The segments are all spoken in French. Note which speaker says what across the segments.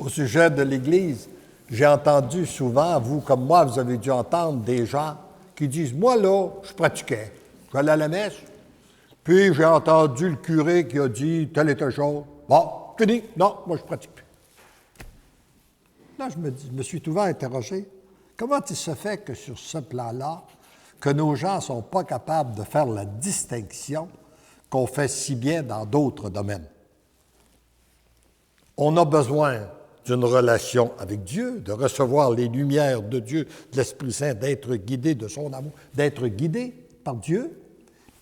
Speaker 1: Au sujet de l'Église, j'ai entendu souvent, vous comme moi, vous avez dû entendre des gens qui disent « Moi, là, je pratiquais. J'allais à la messe, puis j'ai entendu le curé qui a dit telle et telle chose. Bon, fini. Non, moi, je ne pratique plus. » Là, je me suis souvent interrogé, comment il se fait que sur ce plan-là, que nos gens ne sont pas capables de faire la distinction qu'on fait si bien dans d'autres domaines? On a besoin d'une relation avec Dieu, de recevoir les lumières de Dieu, de l'Esprit Saint, d'être guidé de son amour, d'être guidé par Dieu.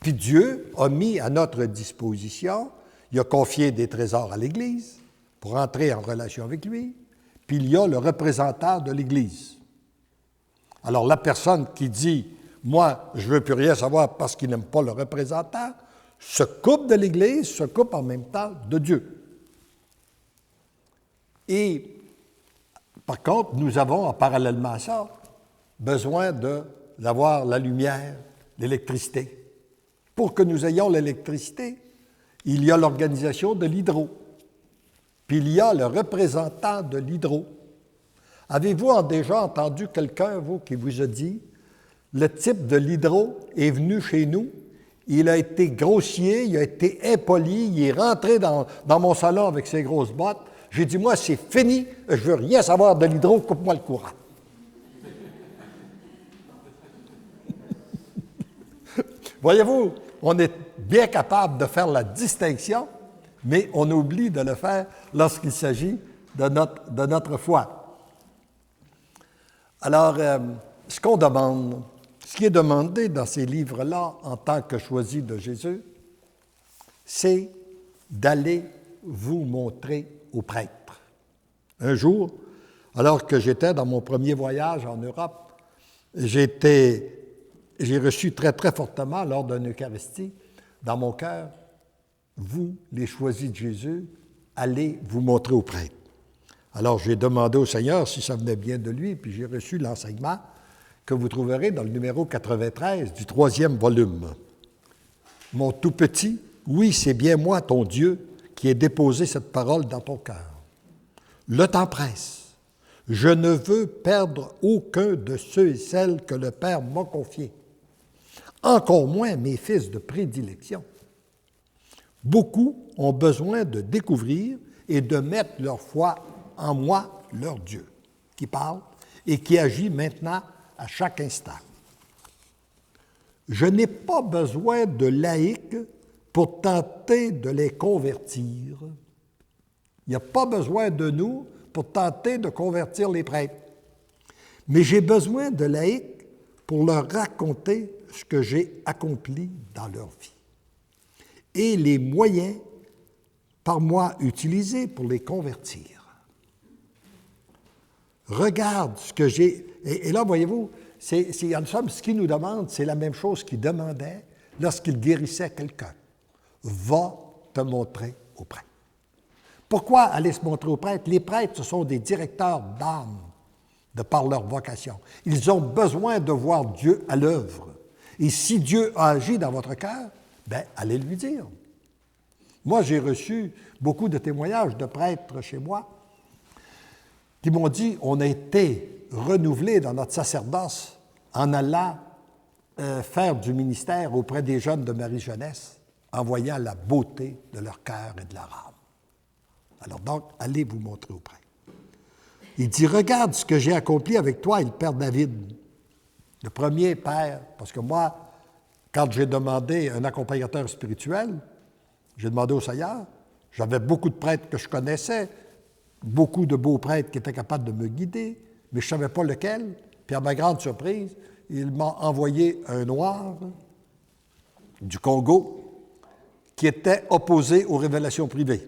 Speaker 1: Puis Dieu a mis à notre disposition, il a confié des trésors à l'Église pour entrer en relation avec lui, puis il y a le représentant de l'Église. Alors la personne qui dit « Moi, je ne veux plus rien savoir parce qu'il n'aime pas le représentant », se coupe de l'Église, se coupe en même temps de Dieu. Et, par contre, nous avons, en parallèlement à ça, besoin d'avoir la lumière, l'électricité. Pour que nous ayons l'électricité, il y a l'organisation de l'hydro, puis il y a le représentant de l'hydro. Avez-vous déjà entendu quelqu'un, vous, qui vous a dit « Le type de l'hydro est venu chez nous, il a été grossier, il a été impoli, il est rentré dans mon salon avec ses grosses bottes. J'ai dit, moi, c'est fini, je ne veux rien savoir de l'hydro, coupe-moi le courant. » Voyez-vous, on est bien capable de faire la distinction, mais on oublie de le faire lorsqu'il s'agit de notre foi. Alors, ce qu'on demande, ce qui est demandé dans ces livres-là, en tant que choisi de Jésus, c'est d'aller vous montrer aux prêtres. Un jour, alors que j'étais dans mon premier voyage en Europe, j'ai reçu très, très fortement, lors d'une Eucharistie, dans mon cœur, vous, les choisis de Jésus, allez vous montrer aux prêtres. Alors, j'ai demandé au Seigneur si ça venait bien de lui, puis j'ai reçu l'enseignement que vous trouverez dans le numéro 93 du 3e volume. « Mon tout petit, oui, c'est bien moi, ton Dieu, qui ai déposé cette parole dans ton cœur. Le temps presse. Je ne veux perdre aucun de ceux et celles que le Père m'a confiés, encore moins mes fils de prédilection. Beaucoup ont besoin de découvrir et de mettre leur foi en moi, leur Dieu, qui parle et qui agit maintenant à chaque instant. Je n'ai pas besoin de laïcs pour tenter de les convertir. Il n'y a pas besoin de nous pour tenter de convertir les prêtres. Mais j'ai besoin de laïcs pour leur raconter ce que j'ai accompli dans leur vie et les moyens par moi utilisés pour les convertir. Regarde ce que j'ai... Et là, voyez-vous, en somme, ce qu'il nous demande, c'est la même chose qu'il demandait lorsqu'il guérissait quelqu'un. Va te montrer aux prêtres. Pourquoi aller se montrer aux prêtres? Les prêtres, ce sont des directeurs d'âme de par leur vocation. Ils ont besoin de voir Dieu à l'œuvre. Et si Dieu a agi dans votre cœur, bien, allez lui dire. Moi, j'ai reçu beaucoup de témoignages de prêtres chez moi qui m'ont dit, on a été renouvelés dans notre sacerdoce en allant faire du ministère auprès des jeunes de Marie-Jeunesse, en voyant la beauté de leur cœur et de leur âme. Alors donc, allez vous montrer aux prêtres. Il dit, regarde ce que j'ai accompli avec toi et le père David. Le premier père, parce que moi, quand j'ai demandé un accompagnateur spirituel, j'ai demandé au Seigneur, j'avais beaucoup de prêtres que je connaissais, beaucoup de beaux prêtres qui étaient capables de me guider, mais je ne savais pas lequel. Puis à ma grande surprise, il m'a envoyé un noir du Congo qui était opposé aux révélations privées.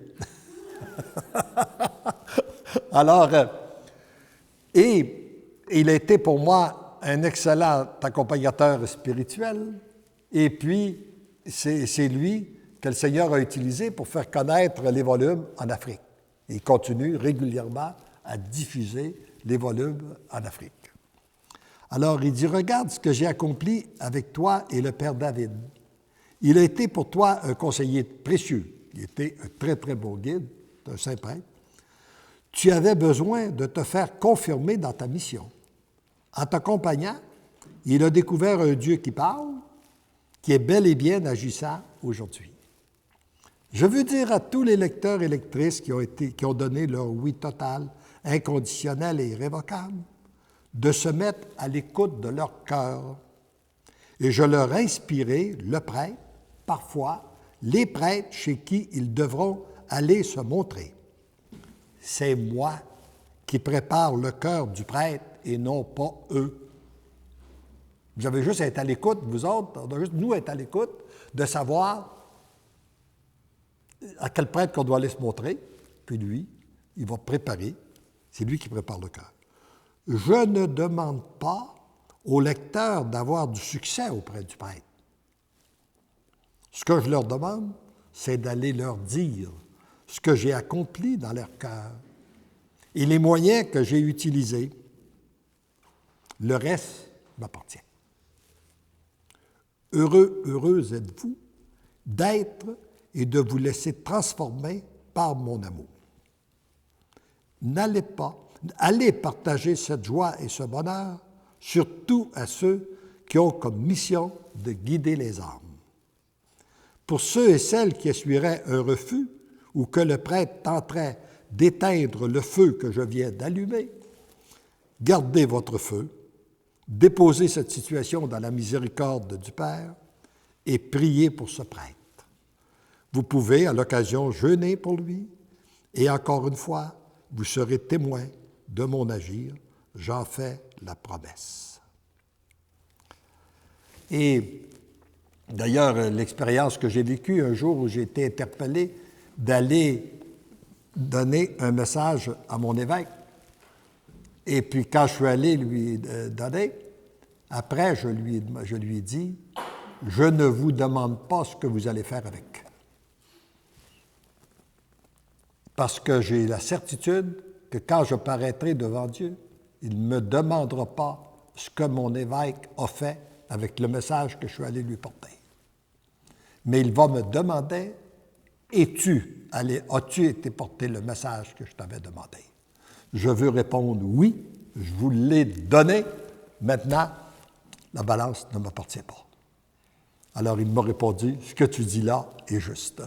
Speaker 1: Alors, et il a été pour moi un excellent accompagnateur spirituel, et puis c'est lui que le Seigneur a utilisé pour faire connaître les volumes en Afrique. Et il continue régulièrement à diffuser les volumes en Afrique. Alors, il dit, regarde ce que j'ai accompli avec toi et le père David. Il a été pour toi un conseiller précieux. Il était un très, très bon guide, un saint prêtre. tu avais besoin de te faire confirmer dans ta mission. En t'accompagnant, il a découvert un Dieu qui parle, qui est bel et bien agissant aujourd'hui. Je veux dire à tous les lecteurs et lectrices qui ont donné leur oui total, inconditionnel et irrévocable, de se mettre à l'écoute de leur cœur. Et je leur inspirerai le prêtre, parfois les prêtres chez qui ils devront aller se montrer. C'est moi qui prépare le cœur du prêtre et non pas eux. Vous avez juste à être à l'écoute, vous autres, on doit juste nous être à l'écoute, de savoir à quel prêtre qu'on doit aller se montrer, puis lui, il va préparer, c'est lui qui prépare le cœur. Je ne demande pas aux lecteurs d'avoir du succès auprès du prêtre. Ce que je leur demande, c'est d'aller leur dire ce que j'ai accompli dans leur cœur et les moyens que j'ai utilisés. Le reste m'appartient. Heureux, heureuse êtes-vous d'être et de vous laisser transformer par mon amour. Allez partager cette joie et ce bonheur, surtout à ceux qui ont comme mission de guider les âmes. Pour ceux et celles qui essuieraient un refus ou que le prêtre tenterait d'éteindre le feu que je viens d'allumer, gardez votre feu, déposez cette situation dans la miséricorde du Père et priez pour ce prêtre. Vous pouvez, à l'occasion, jeûner pour lui et encore une fois, vous serez témoin de mon agir. J'en fais la promesse. Et d'ailleurs, l'expérience que j'ai vécue un jour où j'ai été interpellé d'aller donner un message à mon évêque. Et puis quand je suis allé lui donner, après je lui ai dit, je ne vous demande pas ce que vous allez faire avec. Parce que j'ai la certitude que quand je paraîtrai devant Dieu, il ne me demandera pas ce que mon évêque a fait avec le message que je suis allé lui porter. Mais il va me demander, as-tu été porter le message que je t'avais demandé? Je veux répondre oui, je vous l'ai donné, maintenant, la balance ne m'appartient pas. Alors il m'a répondu, ce que tu dis là est juste.